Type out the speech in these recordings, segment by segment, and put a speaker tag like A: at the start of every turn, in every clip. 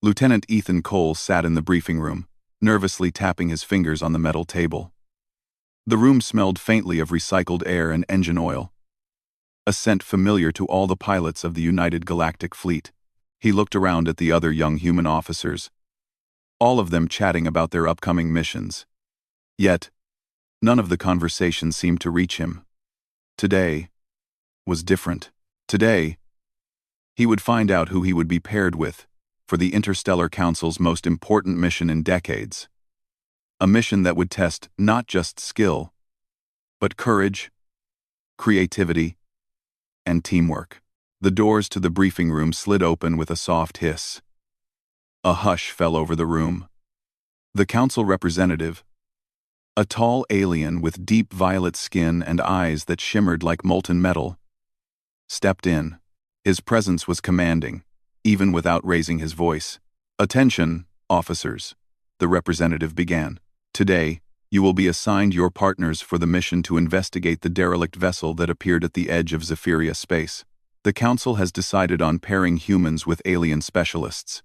A: Lieutenant Ethan Cole sat in the briefing room, nervously tapping his fingers on the metal table. The room smelled faintly of recycled air and engine oil, a scent familiar to all the pilots of the United Galactic Fleet. He looked around at the other young human officers, all of them chatting about their upcoming missions. Yet, none of the conversation seemed to reach him. Today was different. Today, he would find out who he would be paired with for the Interstellar Council's most important mission in decades. A mission that would test not just skill, but courage, creativity, and teamwork. The doors to the briefing room slid open with a soft hiss. A hush fell over the room. The council representative, a tall alien with deep violet skin and eyes that shimmered like molten metal, stepped in. His presence was commanding, even without raising his voice. "Attention, officers," the representative began. "Today, you will be assigned your partners for the mission to investigate the derelict vessel that appeared at the edge of Zephyria space. The Council has decided on pairing humans with alien specialists.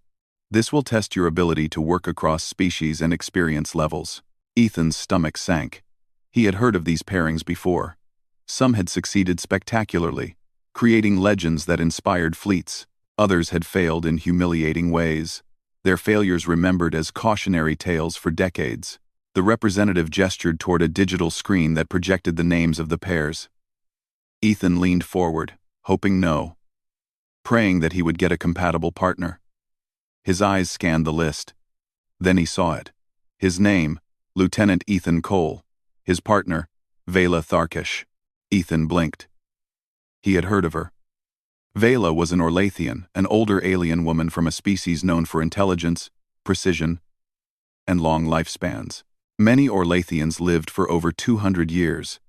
A: This will test your ability to work across species and experience levels." Ethan's stomach sank. He had heard of these pairings before. Some had succeeded spectacularly, creating legends that inspired fleets. Others had failed in humiliating ways, their failures remembered as cautionary tales for decades. The representative gestured toward a digital screen that projected the names of the pairs. Ethan leaned forward, hoping no, praying that he would get a compatible partner. His eyes scanned the list. Then he saw it. His name, Lieutenant Ethan Cole. His partner, Vela Tharkish. Ethan blinked. He had heard of her. Vela was an Orlathian, an older alien woman from a species known for intelligence, precision, and long lifespans. Many Orlathians lived for over 200 years,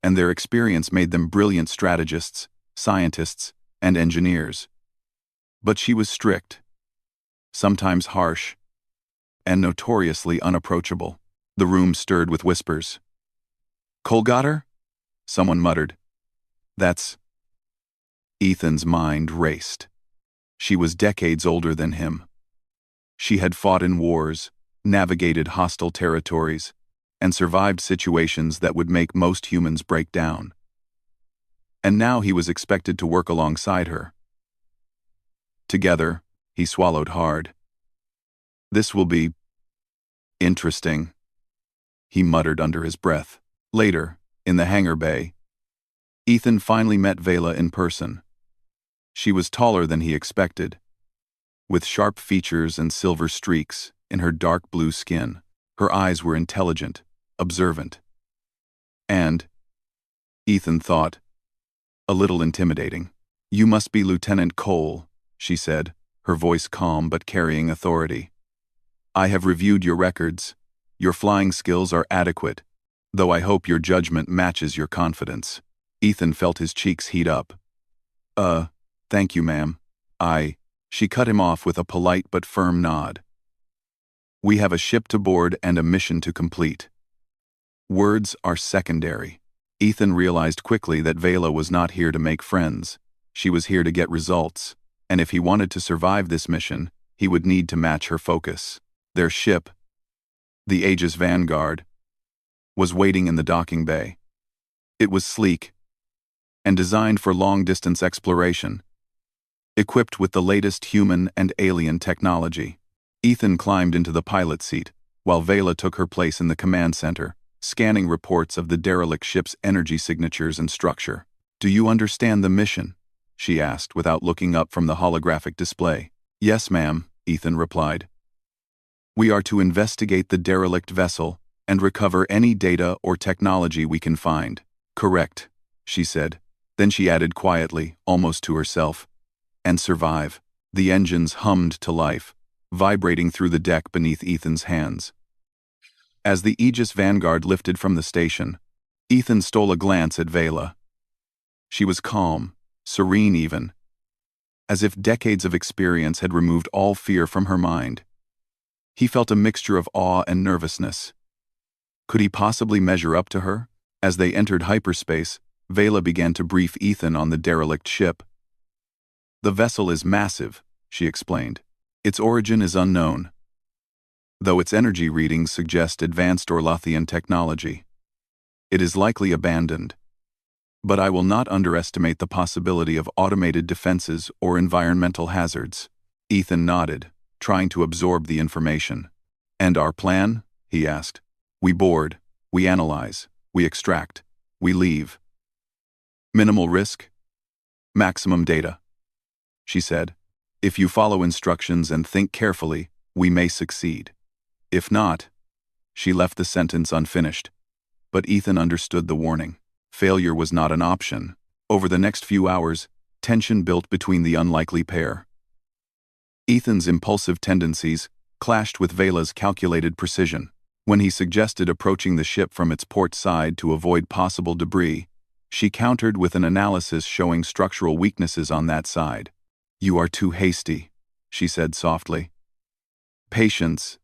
A: and their experience made them brilliant strategists, scientists, and engineers. But she was strict, sometimes harsh, and notoriously unapproachable. The room stirred with whispers. "Cole got her?" someone muttered. "That's..." Ethan's mind raced. She was decades older than him. She had fought in wars, navigated hostile territories, and survived situations that would make most humans break down. And now he was expected to work alongside her. Together, he swallowed hard. "This will be interesting," he muttered under his breath. Later, in the hangar bay, Ethan finally met Vela in person. She was taller than he expected, with sharp features and silver streaks in her dark blue skin. Her eyes were intelligent, observant, and, Ethan thought, a little intimidating. "You must be Lieutenant Cole," she said, her voice calm but carrying authority. "I have reviewed your records. Your flying skills are adequate, though I hope your judgment matches your confidence." Ethan felt his cheeks heat up. Thank you, ma'am. She cut him off with a polite but firm nod. "We have a ship to board and a mission to complete." Words are secondary. Ethan realized quickly that Vela was not here to make friends. She was here to get results, and if he wanted to survive this mission, he would need to match her focus. Their ship, the Aegis Vanguard, was waiting in the docking bay. It was sleek and designed for long-distance exploration, equipped with the latest human and alien technology. Ethan climbed into the pilot seat, while Vela took her place in the command center, scanning reports of the derelict ship's energy signatures and structure. "Do you understand the mission?" she asked without looking up from the holographic display. "Yes, ma'am," Ethan replied. "We are to investigate the derelict vessel and recover any data or technology we can find." "Correct," she said. Then she added quietly, almost to herself, "and survive." The engines hummed to life, vibrating through the deck beneath Ethan's hands. As the Aegis Vanguard lifted from the station, Ethan stole a glance at Vela. She was calm, serene even, as if decades of experience had removed all fear from her mind. He felt a mixture of awe and nervousness. Could he possibly measure up to her? As they entered hyperspace, Vela began to brief Ethan on the derelict ship. "The vessel is massive," she explained. Its origin is unknown, though its energy readings suggest advanced Orlothian technology. It is likely abandoned, but I will not underestimate the possibility of automated defenses or environmental hazards. Ethan nodded, trying to absorb the information. And our plan? He asked. We board, we analyze, we extract, we leave. Minimal risk, maximum data, she said. If you follow instructions and think carefully, we may succeed. If not, she left the sentence unfinished. But Ethan understood the warning. Failure was not an option. Over the next few hours, tension built between the unlikely pair. Ethan's impulsive tendencies clashed with Vela's calculated precision. When he suggested approaching the ship from its port side to avoid possible debris, she countered with an analysis showing structural weaknesses on that side. You are too hasty, she said softly. Patience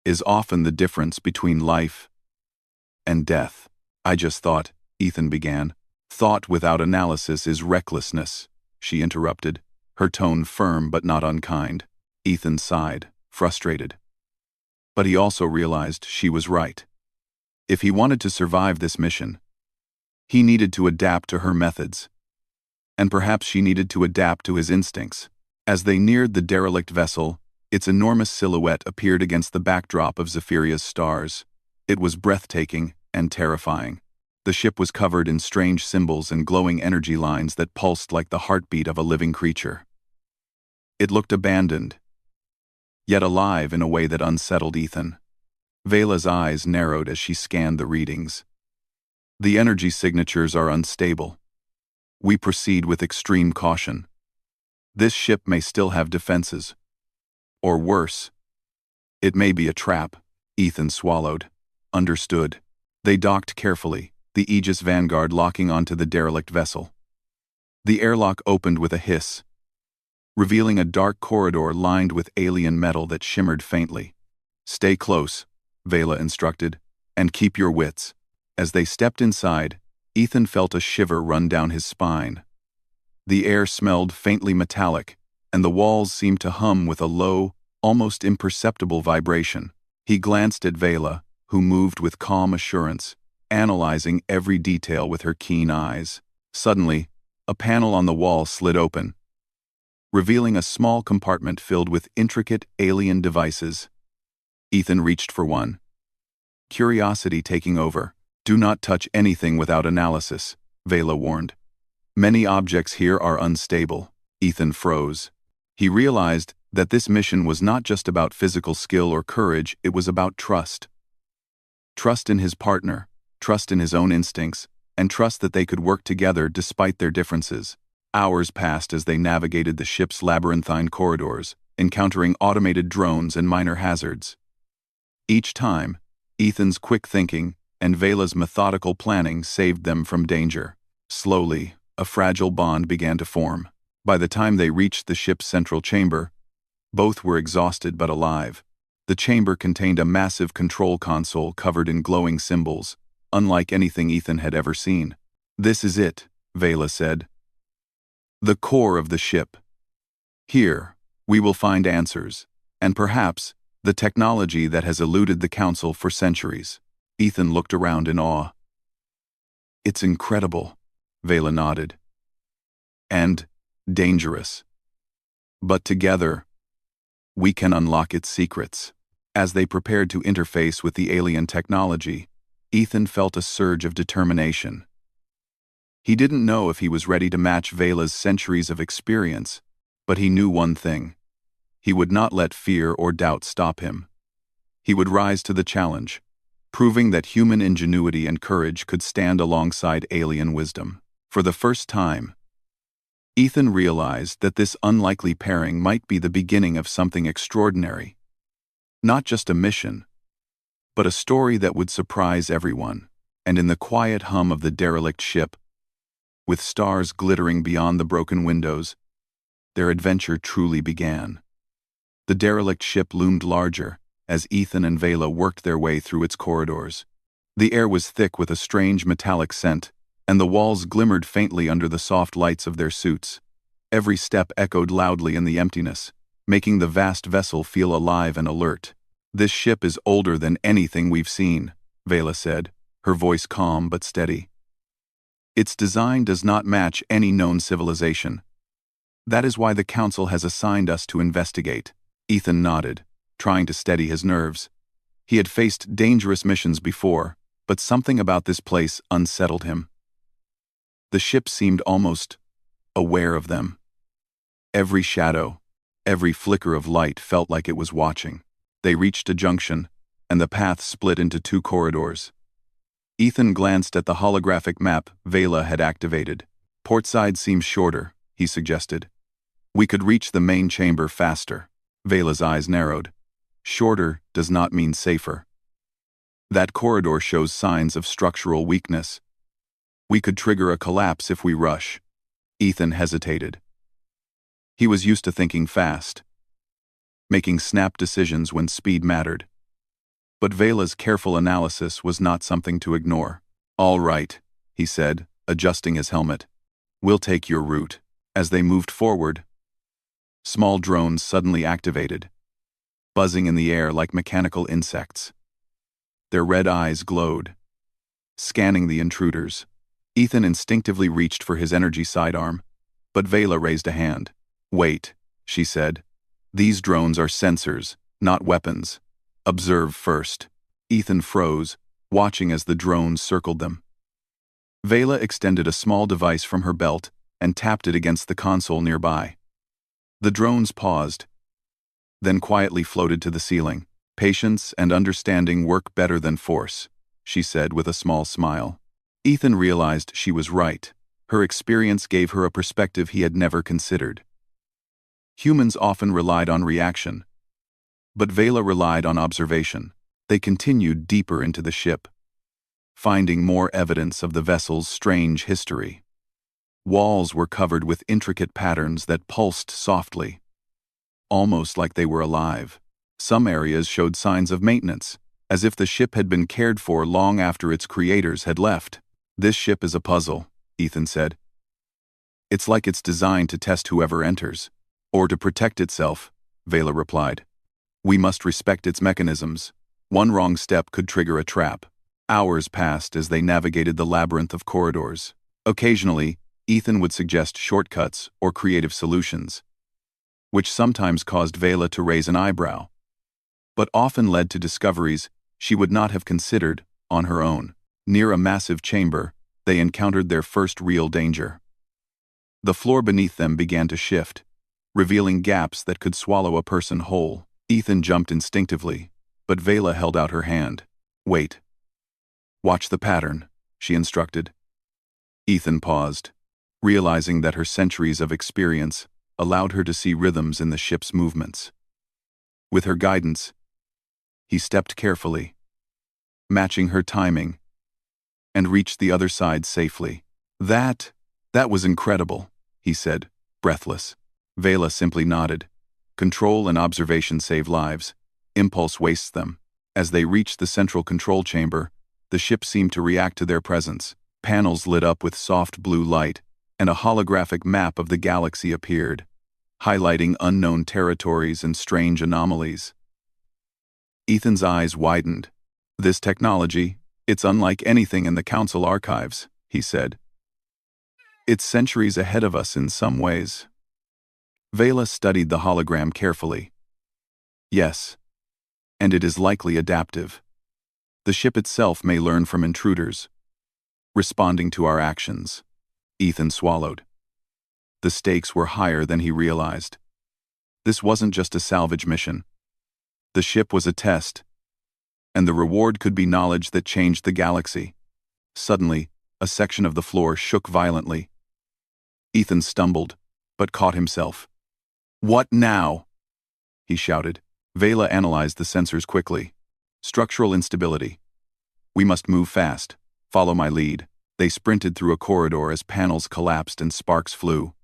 A: is often the difference between life and death. I just thought, Ethan began. Thought without analysis is recklessness, she interrupted, her tone firm but not unkind. Ethan sighed, frustrated. But he also realized she was right. If he wanted to survive this mission, he needed to adapt to her methods. And perhaps she needed to adapt to his instincts. As they neared the derelict vessel, its enormous silhouette appeared against the backdrop of Zephyria's stars. It was breathtaking and terrifying. The ship was covered in strange symbols and glowing energy lines that pulsed like the heartbeat of a living creature. It looked abandoned, yet alive in a way that unsettled Ethan. Vela's eyes narrowed as she scanned the readings. The energy signatures are unstable. We proceed with extreme caution. This ship may still have defenses. Or worse, it may be a trap. Ethan swallowed. Understood. They docked carefully, the Aegis Vanguard locking onto the derelict vessel. The airlock opened with a hiss, revealing a dark corridor lined with alien metal that shimmered faintly. Stay close, Vela instructed, and keep your wits. As they stepped inside, Ethan felt a shiver run down his spine. The air smelled faintly metallic, and the walls seemed to hum with a low, almost imperceptible vibration. He glanced at Vela, who moved with calm assurance, analyzing every detail with her keen eyes. Suddenly, a panel on the wall slid open, revealing a small compartment filled with intricate alien devices. Ethan reached for one, curiosity taking over. Do not touch anything without analysis, Vela warned. Many objects here are unstable. Ethan froze. He realized that this mission was not just about physical skill or courage, it was about trust. Trust in his partner, trust in his own instincts, and trust that they could work together despite their differences. Hours passed as they navigated the ship's labyrinthine corridors, encountering automated drones and minor hazards. Each time, Ethan's quick thinking and Vela's methodical planning saved them from danger. Slowly, a fragile bond began to form. By the time they reached the ship's central chamber, both were exhausted but alive. The chamber contained a massive control console covered in glowing symbols, unlike anything Ethan had ever seen. This is it, Vela said. The core of the ship. Here, we will find answers, and perhaps, the technology that has eluded the Council for centuries. Ethan looked around in awe. It's incredible, Vela nodded. And dangerous. But together, we can unlock its secrets. As they prepared to interface with the alien technology, Ethan felt a surge of determination. He didn't know if he was ready to match Vela's centuries of experience, but he knew one thing. He would not let fear or doubt stop him. He would rise to the challenge, proving that human ingenuity and courage could stand alongside alien wisdom. For the first time, Ethan realized that this unlikely pairing might be the beginning of something extraordinary. Not just a mission, but a story that would surprise everyone. And in the quiet hum of the derelict ship, with stars glittering beyond the broken windows, their adventure truly began. The derelict ship loomed larger as Ethan and Vela worked their way through its corridors. The air was thick with a strange metallic scent, and the walls glimmered faintly under the soft lights of their suits. Every step echoed loudly in the emptiness, making the vast vessel feel alive and alert. "This ship is older than anything we've seen," Vela said, her voice calm but steady. "Its design does not match any known civilization. That is why the Council has assigned us to investigate." Ethan nodded, trying to steady his nerves. He had faced dangerous missions before, but something about this place unsettled him. The ship seemed almost aware of them. Every shadow, every flicker of light felt like it was watching. They reached a junction, and the path split into two corridors. Ethan glanced at the holographic map Vela had activated. "Portside seems shorter," he suggested. "We could reach the main chamber faster." Vela's eyes narrowed. "Shorter does not mean safer. That corridor shows signs of structural weakness. We could trigger a collapse if we rush." Ethan hesitated. He was used to thinking fast, making snap decisions when speed mattered. But Vela's careful analysis was not something to ignore. "All right," he said, adjusting his helmet. "We'll take your route." As they moved forward, small drones suddenly activated, buzzing in the air like mechanical insects. Their red eyes glowed, scanning the intruders. Ethan instinctively reached for his energy sidearm, but Vela raised a hand. "Wait," she said. "These drones are sensors, not weapons. Observe first." Ethan froze, watching as the drones circled them. Vela extended a small device from her belt and tapped it against the console nearby. The drones paused, then quietly floated to the ceiling. "Patience and understanding work better than force," she said with a small smile. Ethan realized she was right. Her experience gave her a perspective he had never considered. Humans often relied on reaction, but Vela relied on observation. They continued deeper into the ship, finding more evidence of the vessel's strange history. Walls were covered with intricate patterns that pulsed softly, almost like they were alive. Some areas showed signs of maintenance, as if the ship had been cared for long after its creators had left. "This ship is a puzzle," Ethan said. "It's like it's designed to test whoever enters, or to protect itself," Vela replied. "We must respect its mechanisms. One wrong step could trigger a trap." Hours passed as they navigated the labyrinth of corridors. Occasionally, Ethan would suggest shortcuts or creative solutions, which sometimes caused Vela to raise an eyebrow, but often led to discoveries she would not have considered on her own. Near a massive chamber, they encountered their first real danger. The floor beneath them began to shift, revealing gaps that could swallow a person whole. Ethan jumped instinctively, but Vela held out her hand. "Wait. Watch the pattern," she instructed. Ethan paused, realizing that her centuries of experience allowed her to see rhythms in the ship's movements. With her guidance, he stepped carefully, matching her timing, and reached the other side safely. That was incredible," he said, breathless. Vela simply nodded. Control and observation save lives. Impulse wastes them. As they reached the central control chamber, the ship seemed to react to their presence. Panels lit up with soft blue light, and a holographic map of the galaxy appeared, highlighting unknown territories and strange anomalies. Ethan's eyes widened. "This technology, it's unlike anything in the Council archives," he said. "It's centuries ahead of us in some ways." Vela studied the hologram carefully. "Yes, and it is likely adaptive. The ship itself may learn from intruders, responding to our actions." Ethan swallowed. The stakes were higher than he realized. This wasn't just a salvage mission. The ship was a test, and the reward could be knowledge that changed the galaxy. Suddenly, a section of the floor shook violently. Ethan stumbled, but caught himself. "What now?" he shouted. Vela analyzed the sensors quickly. "Structural instability. We must move fast. Follow my lead." They sprinted through a corridor as panels collapsed and sparks flew.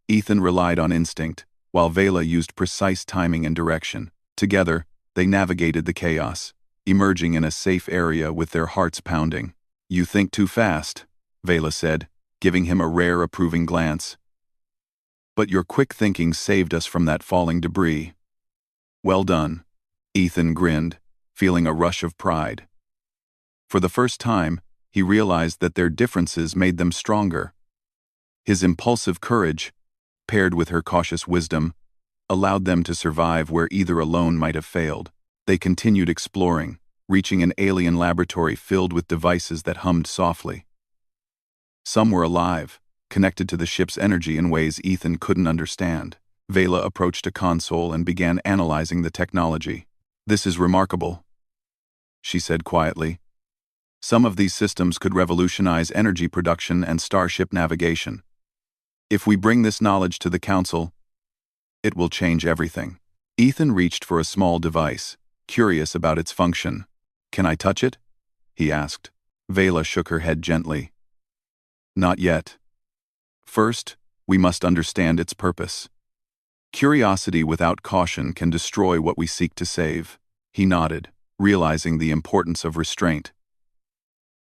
A: Ethan relied on instinct, while Vela used precise timing and direction. Together, they navigated the chaos, emerging in a safe area with their hearts pounding. "You think too fast," Vela said, giving him a rare approving glance. but your quick thinking saved us from that falling debris." "Well done." Ethan grinned, feeling a rush of pride. For the first time, he realized that their differences made them stronger. His impulsive courage, paired with her cautious wisdom, allowed them to survive where either alone might have failed. They continued exploring, reaching an alien laboratory filled with devices that hummed softly. Some were alive, connected to the ship's energy in ways Ethan couldn't understand. Vela approached a console and began analyzing the technology. "This is remarkable," she said quietly. "Some of these systems could revolutionize energy production and starship navigation. If we bring this knowledge to the Council, it will change everything." Ethan reached for a small device, curious about its function. "Can I touch it?" he asked. Vela shook her head gently. "Not yet. First, we must understand its purpose. Curiosity without caution can destroy what we seek to save." He nodded, realizing the importance of restraint.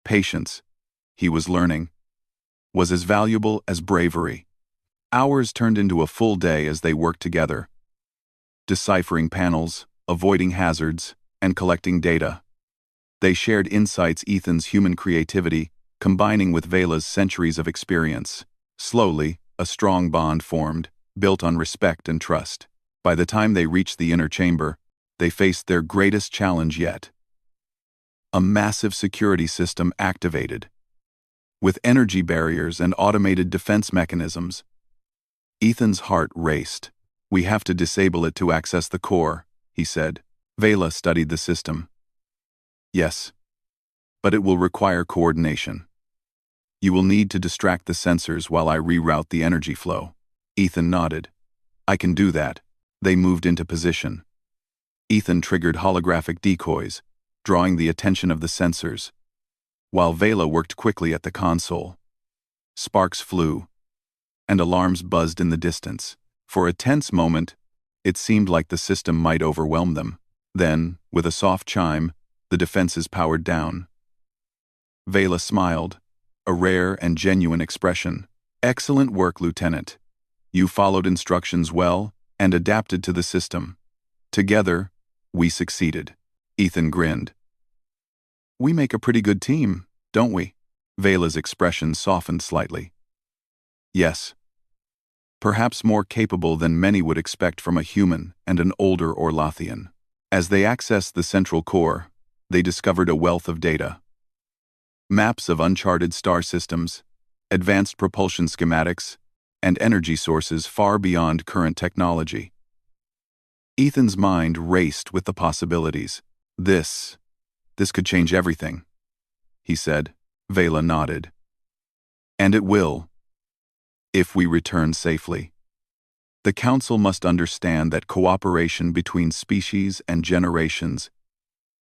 A: Patience, he was learning, was as valuable as bravery. Hours turned into a full day as they worked together, deciphering panels, avoiding hazards, and collecting data. They shared insights Ethan's human creativity, combining with Vela's centuries of experience. Slowly, a strong bond formed, built on respect and trust. By the time they reached the inner chamber, they faced their greatest challenge yet. A massive security system activated, with energy barriers and automated defense mechanisms. Ethan's heart raced. "We have to disable it to access the core," he said. Vela studied the system. "Yes, but it will require coordination. You will need to distract the sensors while I reroute the energy flow." Ethan nodded. "I can do that." They moved into position. Ethan triggered holographic decoys, drawing the attention of the sensors, while Vela worked quickly at the console. Sparks flew, and alarms buzzed in the distance. For a tense moment, it seemed like the system might overwhelm them. Then, with a soft chime, the defenses powered down. Vela smiled, a rare and genuine expression. "Excellent work, Lieutenant. You followed instructions well and adapted to the system. Together, we succeeded." Ethan grinned. "We make a pretty good team, don't we?" Vela's expression softened slightly. "Yes. Perhaps more capable than many would expect from a human and an older Orlothian." As they accessed the central core, they discovered a wealth of data. Maps of uncharted star systems, advanced propulsion schematics, and energy sources far beyond current technology. Ethan's mind raced with the possibilities. This could change everything," he said. Vela nodded. "And it will, if we return safely. The Council must understand that cooperation between species and generations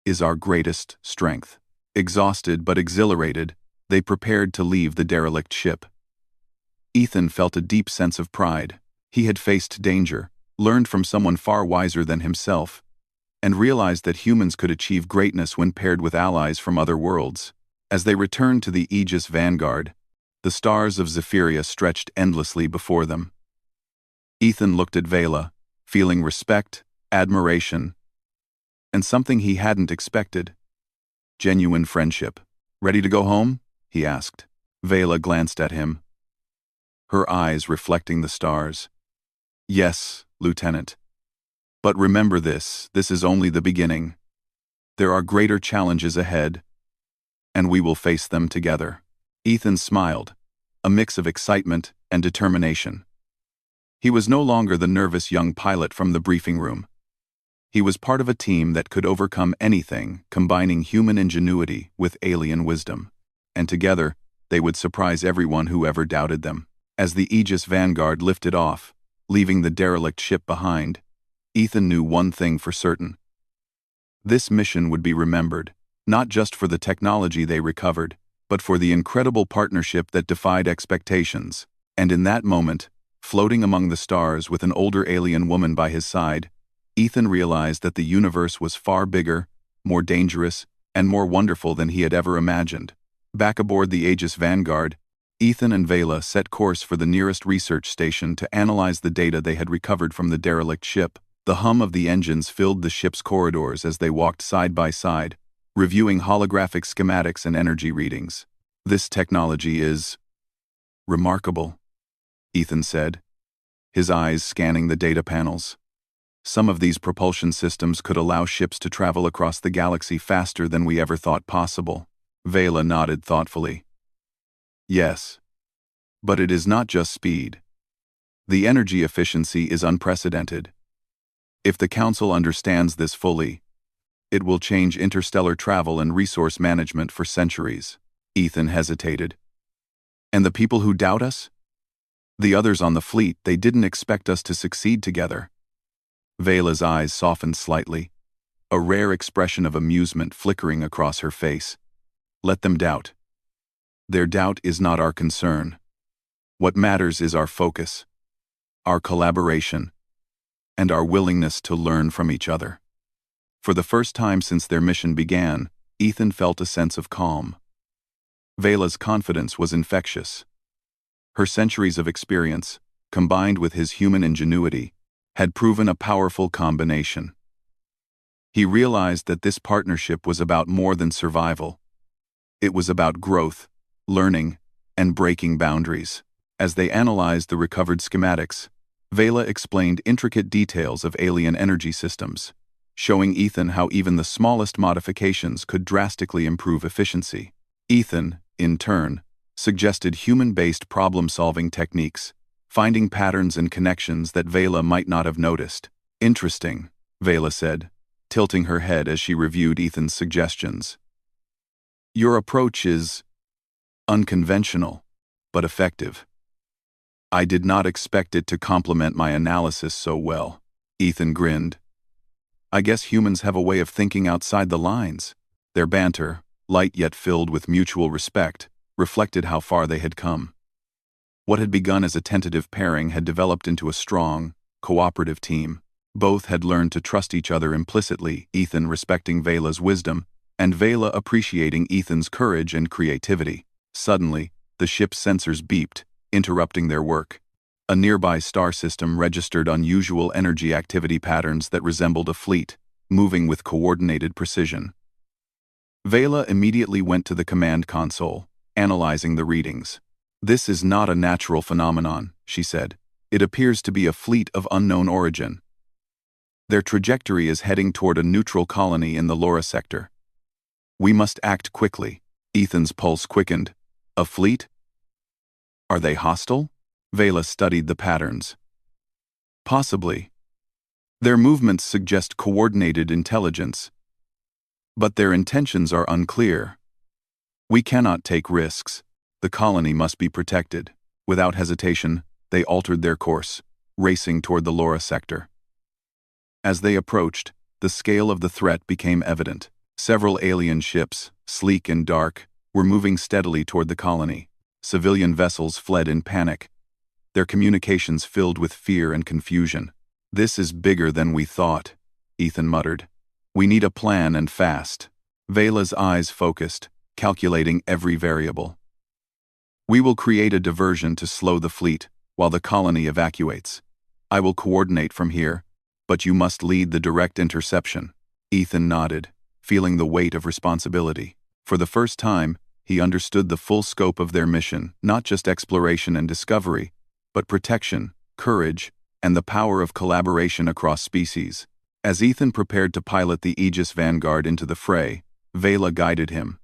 A: is our greatest strength." Exhausted but exhilarated, they prepared to leave the derelict ship. Ethan felt a deep sense of pride. He had faced danger, learned from someone far wiser than himself, and realized that humans could achieve greatness when paired with allies from other worlds. As they returned to the Aegis Vanguard, the stars of Zephyria stretched endlessly before them. Ethan looked at Vela, feeling respect, admiration, and something he hadn't expected. Genuine friendship. "Ready to go home?" he asked. Vela glanced at him, her eyes reflecting the stars. "Yes, Lieutenant. But remember this is only the beginning. There are greater challenges ahead, and we will face them together." Ethan smiled, a mix of excitement and determination. He was no longer the nervous young pilot from the briefing room. He was part of a team that could overcome anything, combining human ingenuity with alien wisdom. And together, they would surprise everyone who ever doubted them. As the Aegis Vanguard lifted off, leaving the derelict ship behind, Ethan knew one thing for certain. This mission would be remembered, not just for the technology they recovered, but for the incredible partnership that defied expectations. And in that moment, floating among the stars with an older alien woman by his side, Ethan realized that the universe was far bigger, more dangerous, and more wonderful than he had ever imagined. Back aboard the Aegis Vanguard, Ethan and Vela set course for the nearest research station to analyze the data they had recovered from the derelict ship. The hum of the engines filled the ship's corridors as they walked side by side, reviewing holographic schematics and energy readings. "This technology is remarkable," Ethan said, his eyes scanning the data panels. "Some of these propulsion systems could allow ships to travel across the galaxy faster than we ever thought possible." Vela nodded thoughtfully. "Yes. But it is not just speed. The energy efficiency is unprecedented. If the Council understands this fully, it will change interstellar travel and resource management for centuries." Ethan hesitated. "And the people who doubt us? The others on the fleet, they didn't expect us to succeed together." Vela's eyes softened slightly, a rare expression of amusement flickering across her face. "Let them doubt. Their doubt is not our concern. What matters is our focus, our collaboration, and our willingness to learn from each other." For the first time since their mission began, Ethan felt a sense of calm. Vela's confidence was infectious. Her centuries of experience, combined with his human ingenuity, had proven a powerful combination. He realized that this partnership was about more than survival. It was about growth, learning, and breaking boundaries. As they analyzed the recovered schematics, Vela explained intricate details of alien energy systems, showing Ethan how even the smallest modifications could drastically improve efficiency. Ethan, in turn, suggested human-based problem-solving techniques, finding patterns and connections that Vela might not have noticed. "Interesting," Vela said, tilting her head as she reviewed Ethan's suggestions. "Your approach is unconventional, but effective. I did not expect it to complement my analysis so well." Ethan grinned. "I guess humans have a way of thinking outside the lines." Their banter, light yet filled with mutual respect, reflected how far they had come. What had begun as a tentative pairing had developed into a strong, cooperative team. Both had learned to trust each other implicitly, Ethan respecting Vela's wisdom, and Vela appreciating Ethan's courage and creativity. Suddenly, the ship's sensors beeped, interrupting their work. A nearby star system registered unusual energy activity patterns that resembled a fleet, moving with coordinated precision. Vela immediately went to the command console, analyzing the readings. "This is not a natural phenomenon," she said. "It appears to be a fleet of unknown origin. Their trajectory is heading toward a neutral colony in the Laura sector. We must act quickly." Ethan's pulse quickened. "A fleet? Are they hostile?" Vela studied the patterns. "Possibly. Their movements suggest coordinated intelligence, but their intentions are unclear. We cannot take risks. The colony must be protected." Without hesitation, they altered their course, racing toward the Laura sector. As they approached, the scale of the threat became evident. Several alien ships, sleek and dark, were moving steadily toward the colony. Civilian vessels fled in panic, their communications filled with fear and confusion. "This is bigger than we thought," Ethan muttered. "We need a plan and fast." Vela's eyes focused, calculating every variable. "We will create a diversion to slow the fleet, while the colony evacuates. I will coordinate from here, but you must lead the direct interception." Ethan nodded, feeling the weight of responsibility. For the first time, he understood the full scope of their mission, not just exploration and discovery, but protection, courage, and the power of collaboration across species. As Ethan prepared to pilot the Aegis Vanguard into the fray, Vela guided him,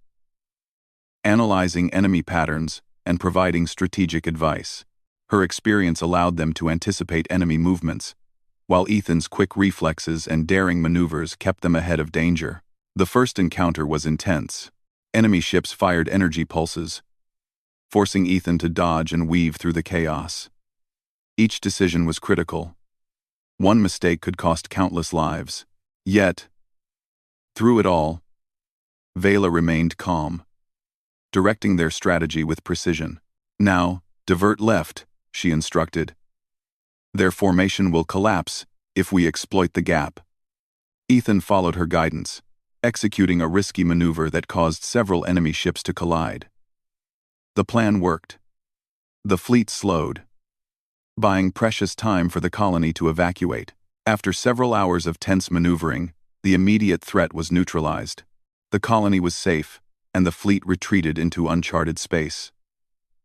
A: analyzing enemy patterns and providing strategic advice. Her experience allowed them to anticipate enemy movements, while Ethan's quick reflexes and daring maneuvers kept them ahead of danger. The first encounter was intense. Enemy ships fired energy pulses, forcing Ethan to dodge and weave through the chaos. Each decision was critical. One mistake could cost countless lives. Yet, through it all, Vela remained calm, directing their strategy with precision. "Now, divert left," she instructed. "Their formation will collapse if we exploit the gap." Ethan followed her guidance, executing a risky maneuver that caused several enemy ships to collide. The plan worked. The fleet slowed, buying precious time for the colony to evacuate. After several hours of tense maneuvering, the immediate threat was neutralized. The colony was safe, and the fleet retreated into uncharted space.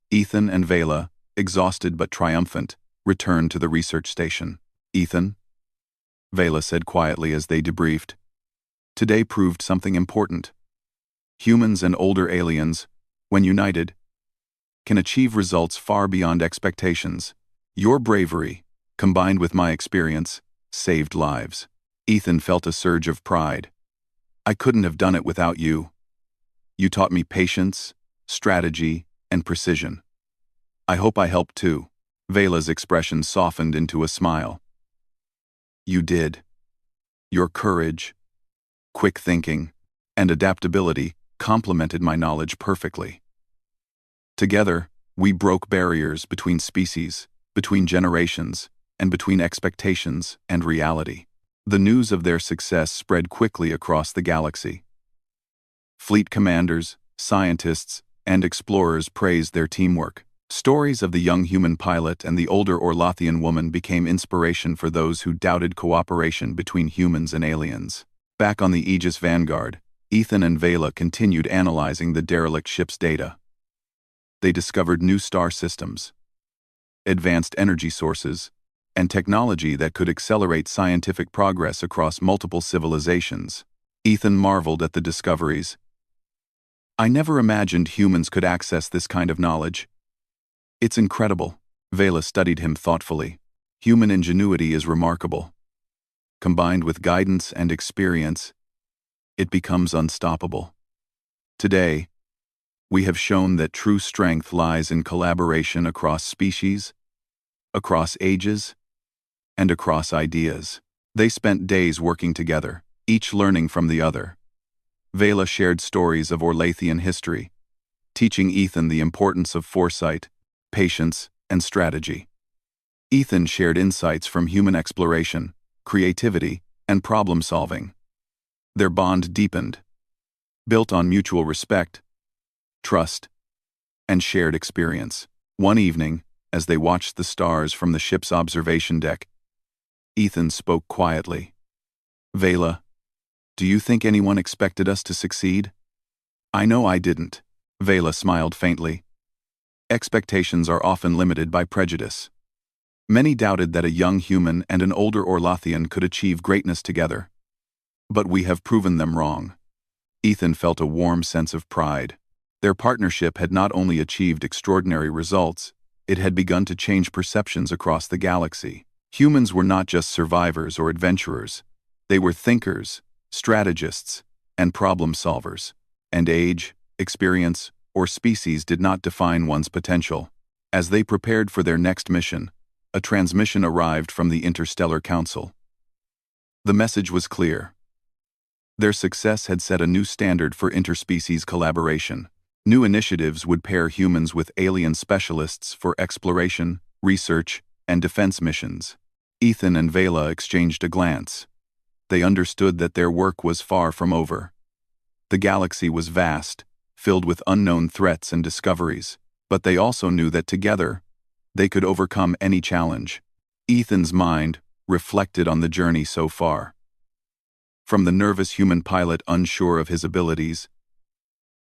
A: Ethan and Vela, exhausted but triumphant, returned to the research station. "Ethan," Vela said quietly as they debriefed, "today proved something important. Humans and older aliens, when united, can achieve results far beyond expectations. Your bravery, combined with my experience, saved lives." Ethan felt a surge of pride. "I couldn't have done it without you. You taught me patience, strategy, and precision. I hope I helped too." Vela's expression softened into a smile. "You did. Your courage, quick thinking, and adaptability complemented my knowledge perfectly. Together, we broke barriers between species, between generations, and between expectations and reality." The news of their success spread quickly across the galaxy. Fleet commanders, scientists, and explorers praised their teamwork. Stories of the young human pilot and the older Orlothian woman became inspiration for those who doubted cooperation between humans and aliens. Back on the Aegis Vanguard, Ethan and Vela continued analyzing the derelict ship's data. They discovered new star systems, advanced energy sources, and technology that could accelerate scientific progress across multiple civilizations. Ethan marveled at the discoveries. "I never imagined humans could access this kind of knowledge. It's incredible." Vela studied him thoughtfully. "Human ingenuity is remarkable. Combined with guidance and experience, it becomes unstoppable. Today, we have shown that true strength lies in collaboration across species, across ages, and across ideas." They spent days working together, each learning from the other. Vela shared stories of Orlathian history, teaching Ethan the importance of foresight, patience, and strategy. Ethan shared insights from human exploration, creativity, and problem-solving. Their bond deepened, built on mutual respect, trust, and shared experience. One evening, as they watched the stars from the ship's observation deck, Ethan spoke quietly. "Vela, do you think anyone expected us to succeed?" "I know I didn't." Vela smiled faintly. "Expectations are often limited by prejudice. Many doubted that a young human and an older Orlothian could achieve greatness together. But we have proven them wrong." Ethan felt a warm sense of pride. Their partnership had not only achieved extraordinary results, it had begun to change perceptions across the galaxy. Humans were not just survivors or adventurers. They were thinkers, strategists, and problem solvers. And age, experience, or species did not define one's potential. As they prepared for their next mission, a transmission arrived from the Interstellar Council. The message was clear. Their success had set a new standard for interspecies collaboration. New initiatives would pair humans with alien specialists for exploration, research, and defense missions. Ethan and Vela exchanged a glance. They understood that their work was far from over. The galaxy was vast, filled with unknown threats and discoveries, but they also knew that together, they could overcome any challenge. Ethan's mind reflected on the journey so far. From the nervous human pilot unsure of his abilities,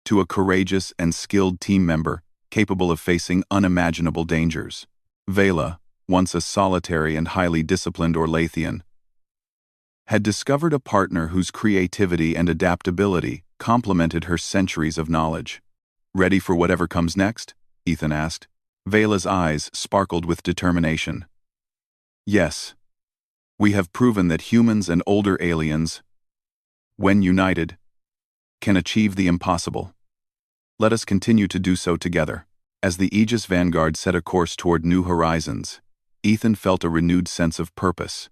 A: to a courageous and skilled team member capable of facing unimaginable dangers. Vela, once a solitary and highly disciplined Orlathian, had discovered a partner whose creativity and adaptability complemented her centuries of knowledge. "Ready for whatever comes next?" Ethan asked. Vela's eyes sparkled with determination. "Yes. We have proven that humans and older aliens, when united, can achieve the impossible. Let us continue to do so together." As the Aegis Vanguard set a course toward new horizons, Ethan felt a renewed sense of purpose.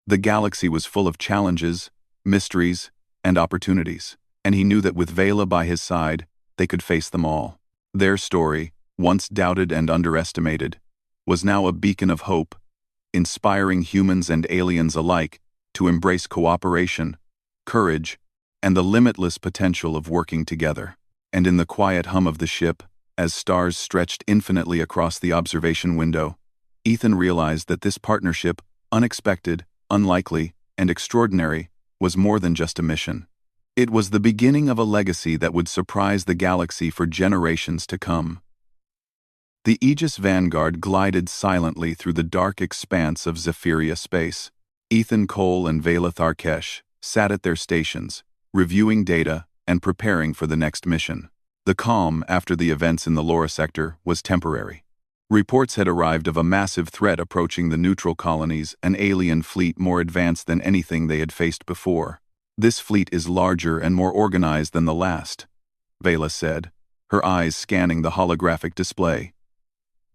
A: The galaxy was full of challenges, mysteries, and opportunities, and he knew that with Vela by his side, they could face them all. Their story, once doubted and underestimated, was now a beacon of hope, inspiring humans and aliens alike to embrace cooperation, courage, and the limitless potential of working together. And in the quiet hum of the ship, As stars stretched infinitely across the observation window, Ethan realized that this partnership, unexpected, unlikely, and extraordinary, was more than just a mission. It was the beginning of a legacy that would surprise the galaxy for generations to come. The Aegis Vanguard glided silently through the dark expanse of Zephyria space. Ethan Cole and Vela Tharkesh sat at their stations, reviewing data and preparing for the next mission. The calm after the events in the Laura sector was temporary. Reports had arrived of a massive threat approaching the neutral colonies, an alien fleet more advanced than anything they had faced before. "This fleet is larger and more organized than the last," Vela said, her eyes scanning the holographic display.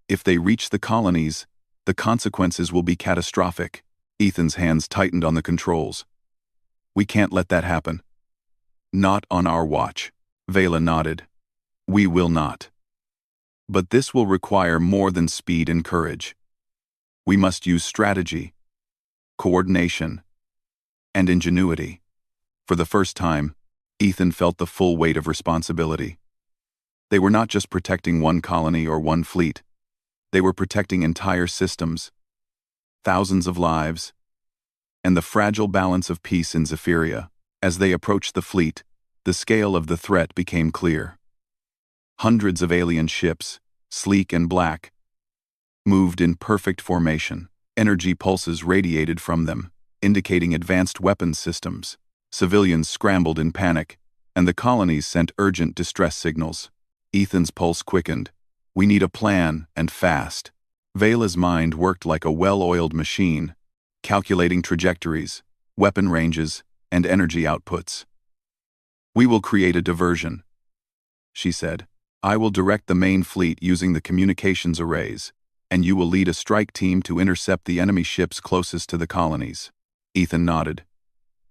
A: "If they reach the colonies, the consequences will be catastrophic." Ethan's hands tightened on the controls. "We can't let that happen." "Not on our watch," Vela nodded. "We will not. But this will require more than speed and courage. We must use strategy, coordination, and ingenuity." For the first time, Ethan felt the full weight of responsibility. They were not just protecting one colony or one fleet. They were protecting entire systems, thousands of lives, and the fragile balance of peace in Zephyria. As they approached the fleet, the scale of the threat became clear. Hundreds of alien ships, sleek and black, moved in perfect formation. Energy pulses radiated from them, indicating advanced weapons systems. Civilians scrambled in panic, and the colonies sent urgent distress signals. Ethan's pulse quickened. "We need a plan, and fast." Vela's mind worked like a well-oiled machine, calculating trajectories, weapon ranges, and energy outputs. "We will create a diversion," she said. "I will direct the main fleet using the communications arrays, and you will lead a strike team to intercept the enemy ships closest to the colonies." Ethan nodded.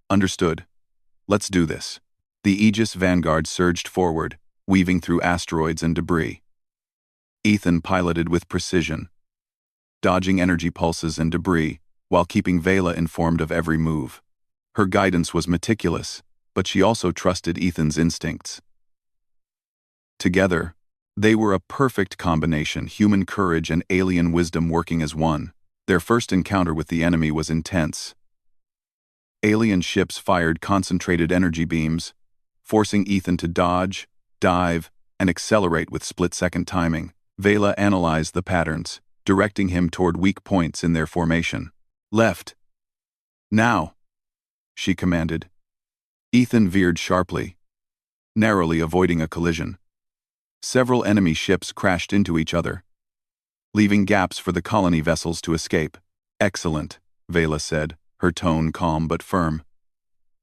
A: "Understood. Let's do this." The Aegis Vanguard surged forward, weaving through asteroids and debris. Ethan piloted with precision, dodging energy pulses and debris, while keeping Vela informed of every move. Her guidance was meticulous, but she also trusted Ethan's instincts. Together, they were a perfect combination, human courage and alien wisdom working as one. Their first encounter with the enemy was intense. Alien ships fired concentrated energy beams, forcing Ethan to dodge, dive, and accelerate with split-second timing. Vela analyzed the patterns, directing him toward weak points in their formation. "Left. Now," she commanded. Ethan veered sharply, narrowly avoiding a collision. Several enemy ships crashed into each other, leaving gaps for the colony vessels to escape. "Excellent," Vela said, her tone calm but firm.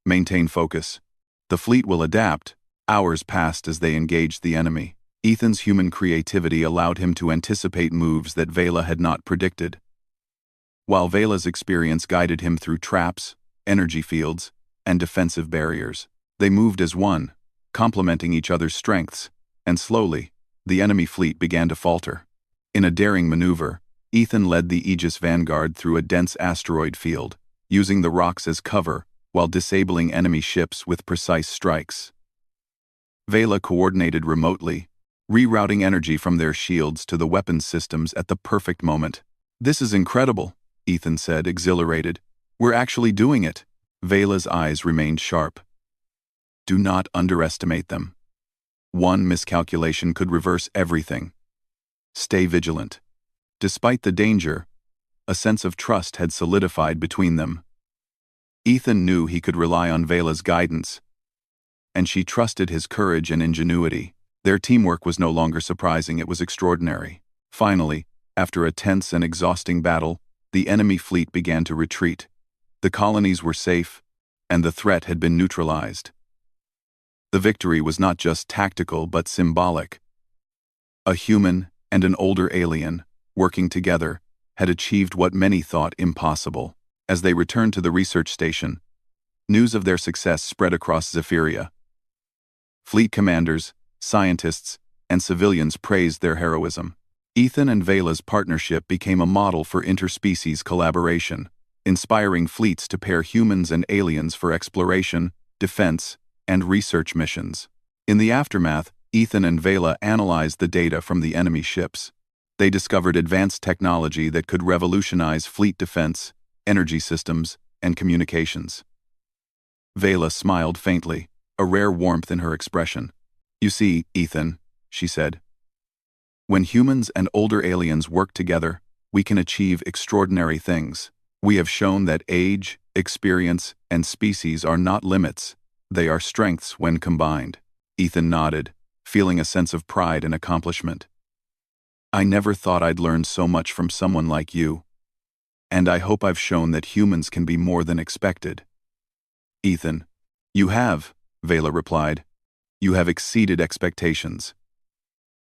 A: "Maintain focus. The fleet will adapt." Hours passed as they engaged the enemy. Ethan's human creativity allowed him to anticipate moves that Vela had not predicted, while Vela's experience guided him through traps, energy fields, and defensive barriers. They moved as one, complementing each other's strengths, and slowly, the enemy fleet began to falter. In a daring maneuver, Ethan led the Aegis Vanguard through a dense asteroid field, using the rocks as cover while disabling enemy ships with precise strikes. Vela coordinated remotely, rerouting energy from their shields to the weapons systems at the perfect moment. "This is incredible," Ethan said, exhilarated. "We're actually doing it." Vela's eyes remained sharp. "Do not underestimate them. One miscalculation could reverse everything. Stay vigilant." Despite the danger, a sense of trust had solidified between them. Ethan knew he could rely on Vela's guidance, and she trusted his courage and ingenuity. Their teamwork was no longer surprising, it was extraordinary. Finally, after a tense and exhausting battle, the enemy fleet began to retreat. The colonies were safe, and the threat had been neutralized. The victory was not just tactical but symbolic. A human and an older alien, working together, had achieved what many thought impossible. As they returned to the research station, news of their success spread across Zephyria. Fleet commanders, scientists, and civilians praised their heroism. Ethan and Vela's partnership became a model for interspecies collaboration, inspiring fleets to pair humans and aliens for exploration, defense, and research missions. In the aftermath, Ethan and Vela analyzed the data from the enemy ships. They discovered advanced technology that could revolutionize fleet defense, energy systems, and communications. Vela smiled faintly, a rare warmth in her expression. "You see, Ethan," she said, "when humans and older aliens work together, we can achieve extraordinary things. We have shown that age, experience, and species are not limits. They are strengths when combined." Ethan nodded, feeling a sense of pride and accomplishment. "I never thought I'd learn so much from someone like you. And I hope I've shown that humans can be more than expected." "Ethan, you have," Vela replied. "You have exceeded expectations.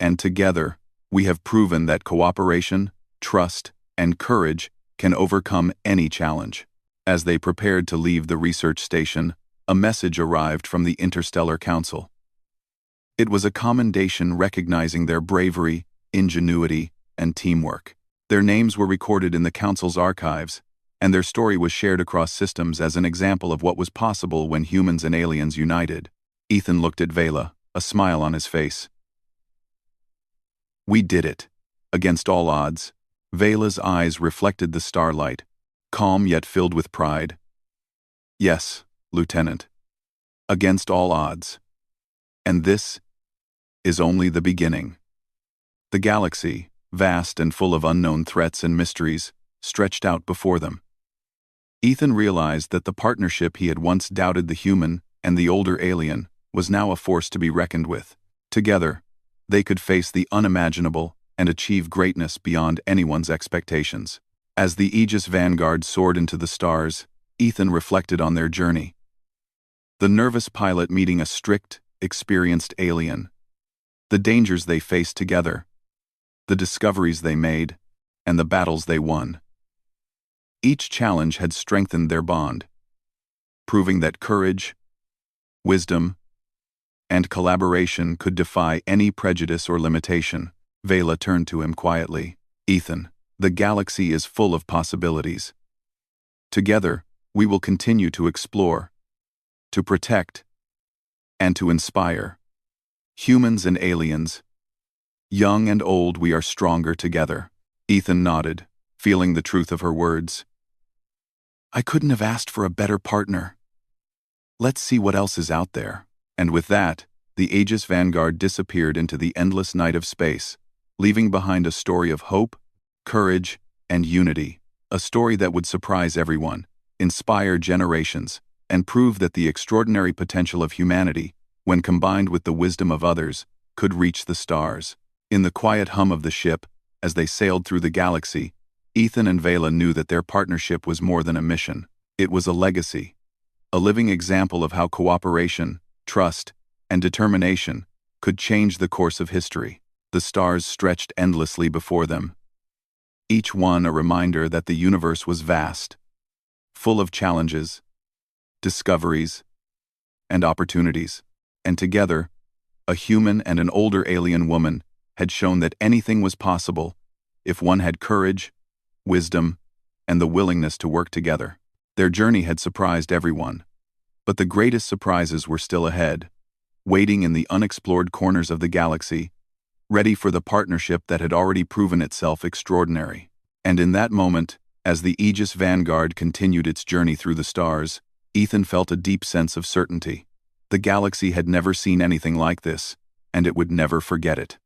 A: And together, we have proven that cooperation, trust, and courage can overcome any challenge." As they prepared to leave the research station, a message arrived from the Interstellar Council. It was a commendation recognizing their bravery, ingenuity, and teamwork. Their names were recorded in the Council's archives, and their story was shared across systems as an example of what was possible when humans and aliens united. Ethan looked at Vela, a smile on his face. "We did it." Against all odds, Vela's eyes reflected the starlight, calm yet filled with pride. "Yes, Lieutenant. Against all odds. And this is only the beginning." The galaxy, vast and full of unknown threats and mysteries, stretched out before them. Ethan realized that the partnership he had once doubted, the human and the older alien, was now a force to be reckoned with. Together, they could face the unimaginable and achieve greatness beyond anyone's expectations. As the Aegis Vanguard soared into the stars, Ethan reflected on their journey. The nervous pilot meeting a strict, experienced alien. The dangers they faced together. The discoveries they made, and the battles they won. Each challenge had strengthened their bond, proving that courage, wisdom, and collaboration could defy any prejudice or limitation. Vela turned to him quietly. "Ethan, the galaxy is full of possibilities. Together, we will continue to explore, to protect, and to inspire. Humans and aliens, young and old, we are stronger together." Ethan nodded, feeling the truth of her words. "I couldn't have asked for a better partner. Let's see what else is out there." And with that, the Aegis Vanguard disappeared into the endless night of space, leaving behind a story of hope, courage, and unity. A story that would surprise everyone, inspire generations, and prove that the extraordinary potential of humanity, when combined with the wisdom of others, could reach the stars. In the quiet hum of the ship, as they sailed through the galaxy, Ethan and Vela knew that their partnership was more than a mission. It was a legacy, a living example of how cooperation, trust, and determination could change the course of history. The stars stretched endlessly before them, each one a reminder that the universe was vast, full of challenges, discoveries, and opportunities. And together, a human and an older alien woman had shown that anything was possible if one had courage, wisdom, and the willingness to work together. Their journey had surprised everyone, but the greatest surprises were still ahead, waiting in the unexplored corners of the galaxy, ready for the partnership that had already proven itself extraordinary. And in that moment, as the Aegis Vanguard continued its journey through the stars, Ethan felt a deep sense of certainty. The galaxy had never seen anything like this, and it would never forget it.